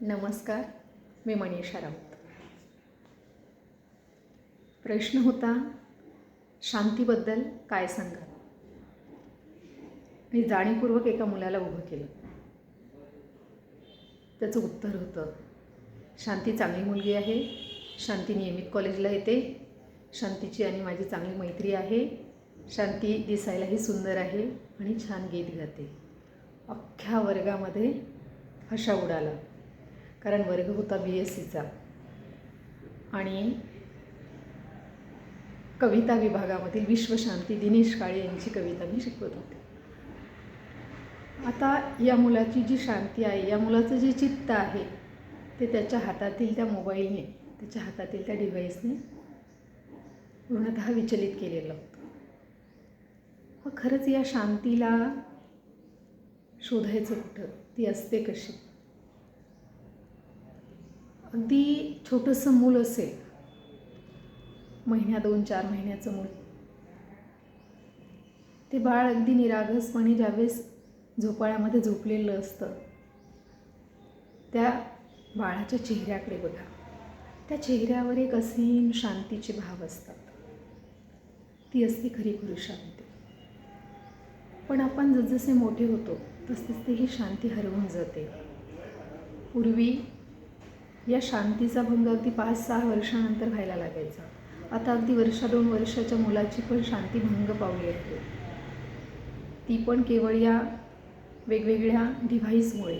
नमस्कार, मी मनीषा राऊत. प्रश्न होता, शांतीबद्दल काय सांगाल? मी जाणीवपूर्वक एका मुलाला उभं केलं. त्याचं उत्तर होतं, शांती चांगली मुलगी आहे, शांती नियमित कॉलेजला येते, शांतीची आणि माझी चांगली मैत्री आहे, शांती दिसायलाही सुंदर आहे आणि छान गीत गाते. अख्ख्या वर्गामध्ये हशा उडाला, कारण वर्ग होता BSCचा आणि कविता विभागामधील विश्वशांती दिनेश काळे यांची कविता मी शिकवत होते. आता या मुलाची जी शांती आहे, या मुलाचं जे चित्त आहे ते त्याच्या हातातील त्या मोबाईलने, त्याच्या हातातील त्या डिव्हाइसने पूर्णतः विचलित केलेलं होतं. मग खरंच या शांतीला शोधायचं कुठं? ती असते कशी? अगदी छोटंसं मूल असेल, महिन्या 2-4 महिन्याचं मूल, ते बाळ अगदी निरागसपणे ज्यावेळेस झोपाळ्यामध्ये झोपलेलं असतं, त्या बाळाच्या चेहऱ्याकडे बघा. त्या चेहऱ्यावर एक असीम शांतीचे भाव असतात. ती असते खरी शांती. पण आपण जसजसे मोठे होतो तसतसे ही शांती हरवून जाते. पूर्वी या शांतीचा भंग अगदी 5-6 वर्षानंतर व्हायला लागायचा. आता अगदी 1-2 वर्षाच्या मुलाची पण शांती भंग पावली आहे. ती पण केवळ या वेगवेगळ्या डिव्हाइसमुळे,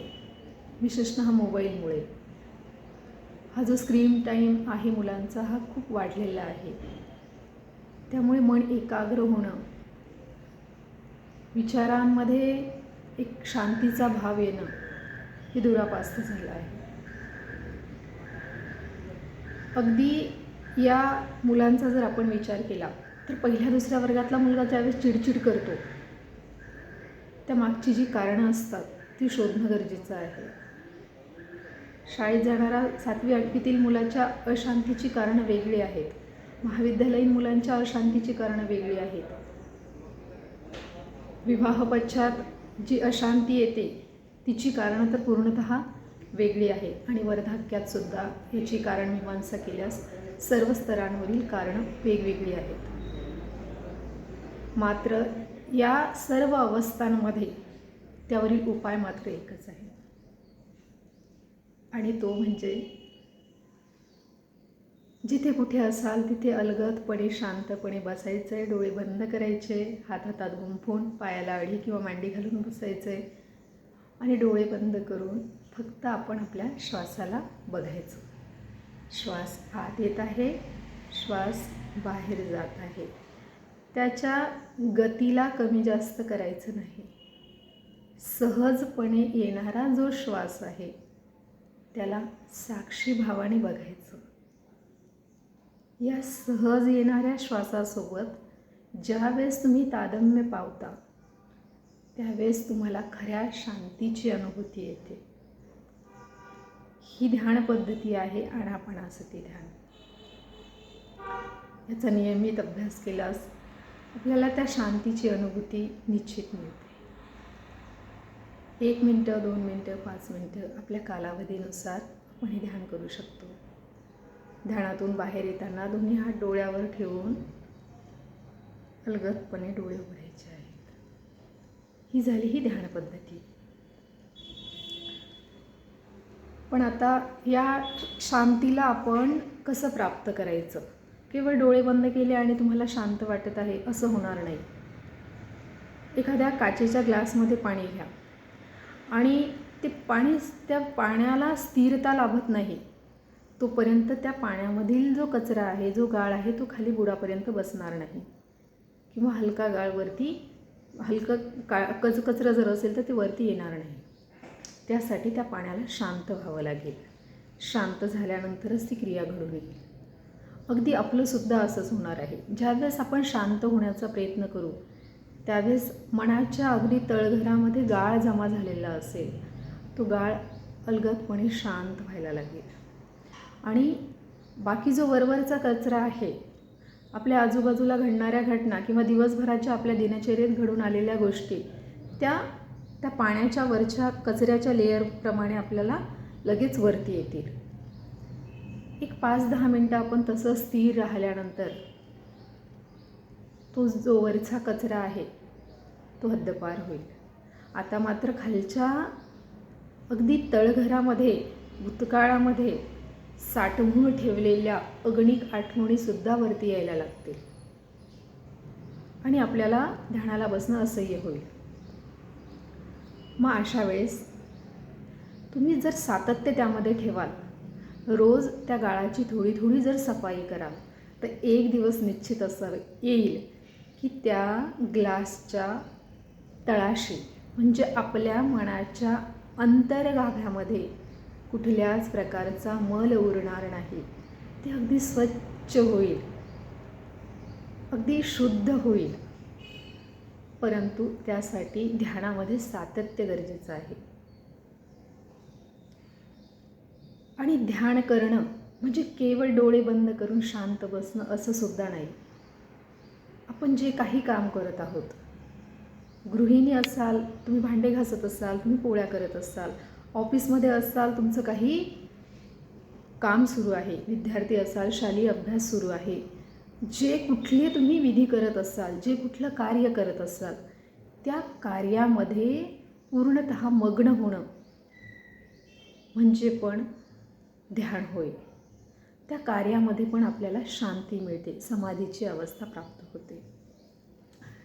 विशेषतः मोबाईलमुळे. हा जो स्क्रीन टाईम आहे मुलांचा, हा खूप वाढलेला आहे. त्यामुळे मन एकाग्र होणं, विचारांमध्ये एक शांतीचा भाव येणं हे दुरापास्त झालं आहे. अगदी या मुलांचा जर आपण विचार केला तर 1ल्या-2ऱ्या वर्गातला मुलगा ज्यावेळेस चिडचिड करतो, त्या मागची जी कारणं असतात ती शोधणं गरजेचं आहे. शाळेत जाणाऱ्या 7वी-8वीतील मुलाच्या अशांतीची कारणं वेगळी आहेत. महाविद्यालयीन मुलांच्या अशांतीची कारणं वेगळी आहेत. विवाहपश्चात जी अशांती येते तिची कारणं तर पूर्णतः वेगळी आहेत. आणि वार्धक्यात सुद्धा याची कारणमीमांसा केल्यास सर्व स्तरांवरील कारणं वेगवेगळी आहेत. मात्र या सर्व अवस्थांमध्ये त्यावरील उपाय मात्र एकच आहे, आणि तो म्हणजे जिथे कुठे असाल तिथे अलगदपणे शांतपणे बसायचं आहे, डोळे बंद करायचे, हातात गुंफून पायाला अडी किंवा मांडी घालून बसायचं आहे आणि डोळे बंद करून फक्त आपण आपल्या श्वासाला बघायचं. श्वास आत येत आहे, श्वास बाहेर जात आहे. त्याच्या गतीला कमी जास्त करायचं नाही. सहजपणे येणारा जो श्वास आहे त्याला साक्षी भावाने बघायचं. या सहज येणाऱ्या श्वासासोबत ज्यावेळेस तुम्ही तादात्म्य पावता त्यावेळेस तुम्हाला खऱ्या शांतीची अनुभूती येते. ही ध्यान पद्धती आहे आनापानसती ध्यान. याचा नियमित अभ्यास केल्यास आपल्याला त्या शांतीची अनुभूती निश्चित मिळते. 1 मिनिटं, 2 मिनिटं, 5 मिनिटं आपल्या कालावधीनुसार आपण हे ध्यान करू शकतो. ध्यानातून बाहेर येताना दोन्ही हात डोळ्यावर ठेवून अलगदपणे डोळे उघडायचे आहेत. ही झाली ही ध्यान पद्धती. पण आता या शांतीला आपण कसं प्राप्त करायचं? केवळ डोळे बंद केले आणि तुम्हाला शांत वाटत आहे असं होणार नाही. एखाद्या काचेच्या ग्लासमध्ये पाणी घ्या आणि त्या पाण्याला स्थिरता लाभत नाही तोपर्यंत त्या पाण्यामधील जो कचरा आहे, जो गाळ आहे, तो खाली बुडापर्यंत बसणार नाही. किंवा हलका गाळ वरती, कचरा जर असेल तर ते वरती येणार नाही. त्यासाठी त्या पाण्याला शांत व्हावं लागेल. शांत झाल्यानंतरच ती क्रिया घडून येईल. अगदी आपलंसुद्धा असंच होणार आहे. ज्यावेळेस आपण शांत होण्याचा प्रयत्न करू त्यावेळेस मनाच्या अगदी तळघरामध्ये गाळ जमा झालेला असेल, तो गाळ अलगदपणे शांत व्हायला लागेल. आणि बाकी जो वरवरचा कचरा आहे, आपल्या आजूबाजूला घडणाऱ्या घटना किंवा दिवसभराच्या आपल्या दिनचर्येत घडून आलेल्या गोष्टी, त्या पाण्याच्या वरच्या कचऱ्याच्या लेअरप्रमाणे आपल्याला लगेच वरती येतील. एक 5-10 मिनटं आपण तसं स्थिर राहिल्यानंतर तो जो वरचा कचरा आहे तो हद्दपार होईल. आता मात्र खालच्या अगदी तळघरामध्ये भूतकाळामध्ये साठवून ठेवलेल्या अगणिक आठवणीसुद्धा वरती यायला लागतील आणि आपल्याला ध्यानाला बसणं असह्य होईल. मग अशा वेळेस तुम्ही जर सातत्य त्यामध्ये ठेवाल, रोज त्या गाळाची थोडी थोडी जर सफाई कराल, तर एक दिवस निश्चित असं येईल की त्या ग्लासच्या तळाशी म्हणजे आपल्या मनाच्या अंतर्गाभ्यामध्ये कुठल्याच प्रकारचा मल उरणार नाही. ते अगदी स्वच्छ होईल, अगदी शुद्ध होईल. परंतु त्यासाठी ध्यानामध्ये सातत्य गरजेचं आहे. आणि ध्यान करणं म्हणजे केवळ डोळे बंद करून शांत बसणं असं सुद्धा नाही. आपण जे काही काम करत आहोत, गृहिणी असाल, तुम्ही भांडे घासत असाल, तुम्ही पोळ्या करत असाल, ऑफिसमध्ये असाल, तुमचं काही काम सुरू आहे, विद्यार्थी असाल, शालेय अभ्यास सुरू आहे, जे कुठले तुम्ही विधी करत असाल, जे कुठलं कार्य करत असाल, त्या कार्यामध्ये पूर्णतः मग्न होणं म्हणजे पण ध्यान होय. त्या कार्यामध्ये पण आपल्याला शांती मिळते, समाधीची अवस्था प्राप्त होते.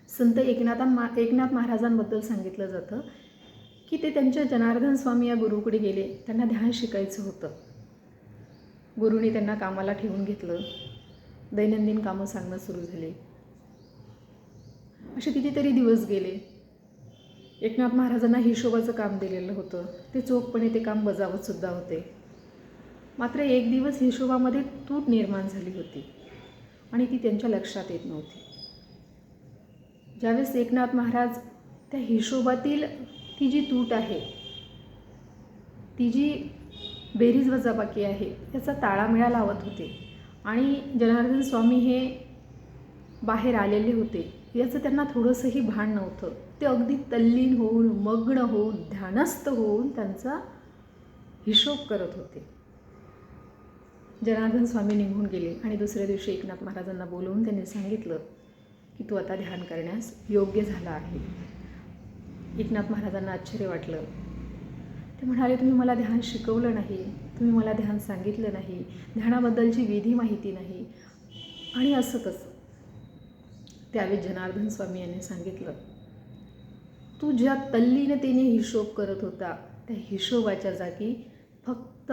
संत एकनाथ महाराजांबद्दल सांगितलं जातं की ते त्यांच्या जनार्दन स्वामी या गुरुकडे गेले. त्यांना ध्यान शिकायचं होतं. गुरुनी त्यांना कामाला ठेवून घेतलं. दैनंदिन कामं सांगणं सुरू झाले. असे कितीतरी दिवस गेले. एकनाथ महाराजांना हिशोबाचं काम दिलेलं होतं. ते चोखपणे ते काम बजावत सुद्धा होते. मात्र एक दिवस हिशोबामध्ये तूट निर्माण झाली होती आणि ती त्यांच्या लक्षात येत नव्हती. ज्यावेळेस एकनाथ महाराज त्या हिशोबातील ती जी तूट आहे, ती जी बेरीज वजाबाकी आहे, त्याचा ताळामेळा लावत होते आणि जनार्दन स्वामी हे बाहेर आलेले होते, याचं त्यांना थोडंसंही भान नव्हतं. ते अगदी तल्लीन होऊन, मग्न होऊन, ध्यानस्थ होऊन त्यांचा हिशोब करत होते. जनार्दन स्वामी निघून गेले आणि दुसऱ्या दिवशी एकनाथ महाराजांना बोलवून त्यांनी सांगितलं की तू आता ध्यान करण्यास योग्य झाला आहे. एकनाथ महाराजांना आश्चर्य वाटलं. ते म्हणाले, तुम्ही मला ध्यान शिकवलं नाही, तुम्ही मला ध्यान सांगितलं नाही, ध्यानाबद्दलची विधी माहिती नाही, आणि असं कसं? त्यावेळी जनार्दन स्वामी यांनी सांगितलं, तू ज्या तल्लीनतेने हिशोब करत होता, त्या हिशोबाच्या जागी फक्त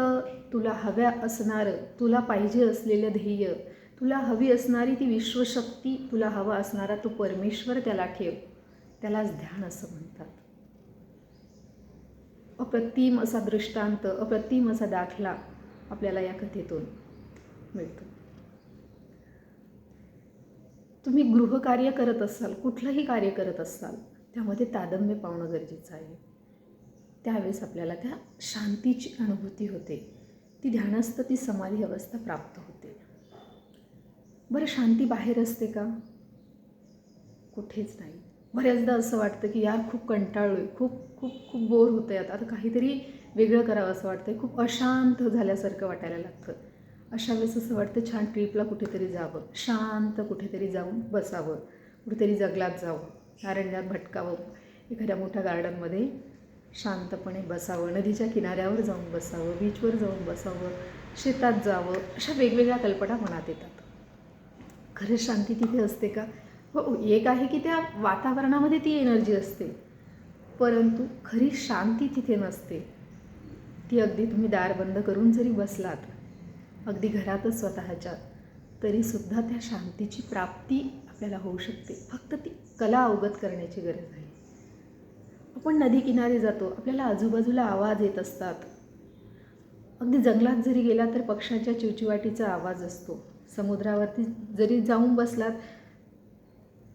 तुला हव्या असणारं, तुला पाहिजे असलेलं ध्येय, तुला हवी असणारी ती विश्वशक्ती, तुला हवा असणारा तो परमेश्वर त्याला ठेव. त्यालाच ध्यान असं म्हणतात. अप्रतिम असा दृष्टांत, अप्रतिम असा दाखला आपल्याला या कथेतून मिळतो. तुम्ही गृहकार्य करत असाल, कुठलंही कार्य करत असाल, त्यामध्ये तादम्य पावणं गरजेचं आहे. त्यावेळेस आपल्याला त्या शांतीची अनुभूती होते. ती ध्यानस्थ, ती समाधी अवस्था प्राप्त होते. बरं, शांती बाहेर असते का? कुठेच नाही. बऱ्याचदा असं वाटतं की यार खूप कंटाळलो आहे, खूप खूप खूप बोर होतं आहे, आता काहीतरी वेगळं करावं असं वाटतं आहे, खूप अशांत झाल्यासारखं वाटायला लागतं. अशा वेळेस असं वाटतं छान ट्रीपला कुठेतरी जावं, शांत कुठेतरी जाऊन बसावं, कुठेतरी जंगलात जावं, अरण्यात भटकावं, एखाद्या मोठ्या गार्डनमध्ये शांतपणे बसावं, नदीच्या किनाऱ्यावर जाऊन बसावं, बीचवर जाऊन बसावं, शेतात जावं. अशा वेगवेगळ्या कल्पना मनात येतात. खरंच शांती तिथे असते का? हो, एक आहे की त्या वातावरणामध्ये ती एनर्जी असते, परंतु खरी शांती तिथे नसते. ती अगदी तुम्ही दार बंद करून जरी बसलात, अगदी घरातच स्वतःच्या, तरीसुद्धा त्या शांतीची प्राप्ती आपल्याला होऊ शकते. फक्त ती कला अवगत करण्याची गरज आहे. आपण नदी किनारी जातो, आपल्याला आजूबाजूला आवाज येत असतात. अगदी जंगलात जरी गेला तर पक्ष्यांच्या चिवचिवाटीचा आवाज असतो. समुद्रावरती जरी जाऊन बसलात,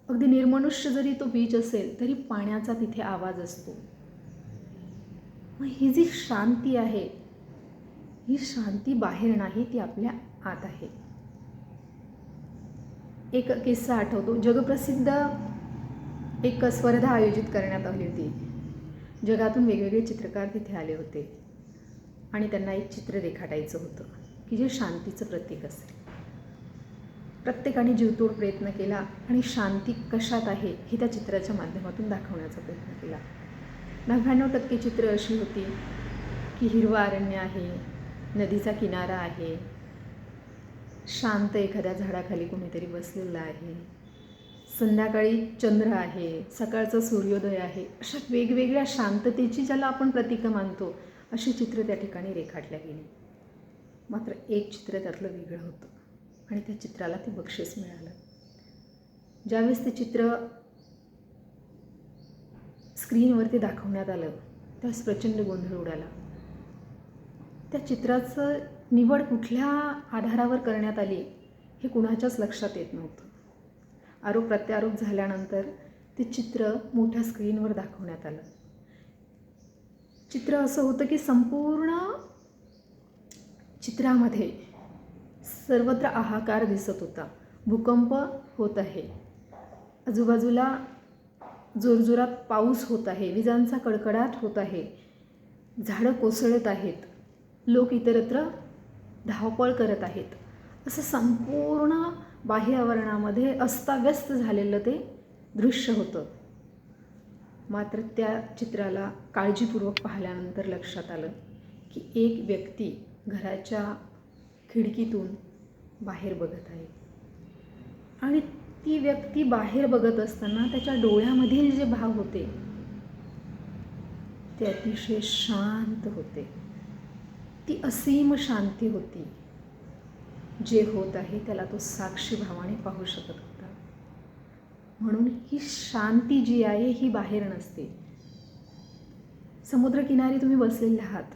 अगदी निर्मनुष्य जरी तो बीच असेल तरी पाण्याचा तिथे आवाज असतो. मग ही जी शांती आहे, ही शांती बाहेर नाही, ती आपल्या आत आहे. एक किस्सा आठवतो. जगप्रसिद्ध एक स्पर्धा आयोजित करण्यात आली होती. जगातून वेगवेगळे चित्रकार तिथे आले होते आणि त्यांना एक चित्र रेखाटायचं होतं की जे शांतीचं प्रतीक असेल. प्रत्येकाने जीवतोड प्रयत्न केला आणि शांती कशात आहे हे त्या चित्राच्या माध्यमातून दाखवण्याचा प्रयत्न केला. 99% चित्र अशी होती की हिरवं अरण्य आहे, नदीचा किनारा आहे, शांत एखाद्या झाडाखाली कोणीतरी बसलेलं आहे, संध्याकाळी चंद्र आहे, सकाळचा सूर्योदय आहे. अशा वेगवेगळ्या शांततेची ज्याला आपण प्रतीकं मानतो अशी चित्र त्या ठिकाणी रेखाटल्या गेली. मात्र एक चित्र त्यातलं वेगळं होतं आणि त्या चित्राला ते बक्षीस मिळालं. ज्यावेळेस ते चित्र स्क्रीनवरती दाखवण्यात आलं त्यावेळेस प्रचंड गोंधळ उडाला. त्या चित्राचं निवड कुठल्या आधारावर करण्यात आली हे कुणाच्याच लक्षात येत नव्हतं. आरोप प्रत्यारोप झाल्यानंतर ते चित्र मोठ्या स्क्रीनवर दाखवण्यात आलं. चित्र असं होतं की संपूर्ण चित्रामध्ये सर्वत्र हाहाकार दिसत होता. भूकंप होत आहे, आजूबाजूला जोरजोरात पाऊस होत आहे, विजांचा कडकडाट होत आहे, झाडं कोसळत आहेत, लोक इतरत्र धावपळ करत आहेत. असं संपूर्ण बाह्य आवरणामध्ये अस्ताव्यस्त झालेलं ते दृश्य होतं. मात्र त्या चित्राला काळजीपूर्वक पाहिल्यानंतर लक्षात आलं की एक व्यक्ती घराच्या खिडकीतून बाहेर बघत आहे आणि ती व्यक्ती बाहेर बघत असताना त्याच्या डोळ्यामधील जे भाव होते ते अतिशय शांत होते. ती असीम शांती होती. जे होत आहे त्याला तो साक्षी भावाने पाहू शकत होता. म्हणून ही शांती जी आहे ही बाहेर नसते. समुद्रकिनारी तुम्ही बसलेले आहात,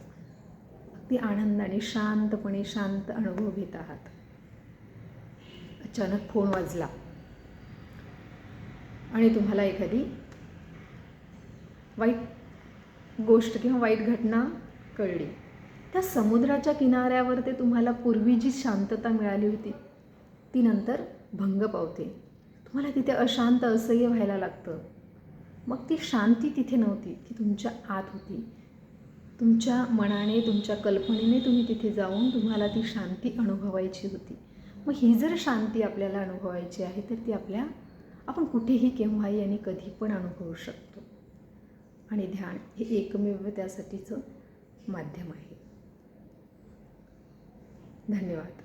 अगदी आनंदाने शांतपणे शांत अनुभव घेत आहात. अचानक फोन वाजला आणि तुम्हाला एखादी वाईट गोष्ट किंवा वाईट घटना कळली. त्या समुद्राच्या किनाऱ्यावर ते तुम्हाला पूर्वी जी शांतता मिळाली होती ती नंतर भंग पावते. तुम्हाला तिथे अशांत असह्य व्हायला लागतं. मग ती शांती तिथे नव्हती, ती तुमच्या आत होती. तुमच्या मनाने, तुमच्या कल्पनेने तुम्ही तिथे जाऊन तुम्हाला ती शांती अनुभवायची होती. मग ही जर शांती आपल्याला अनुभवायची आहे तर ती आपण कुठेही केव्हाही आणि कधी पण अनुभवू शकतो. आणि ध्यान हे एकमेव त्यासाठीचं माध्यम आहे. धन्यवाद.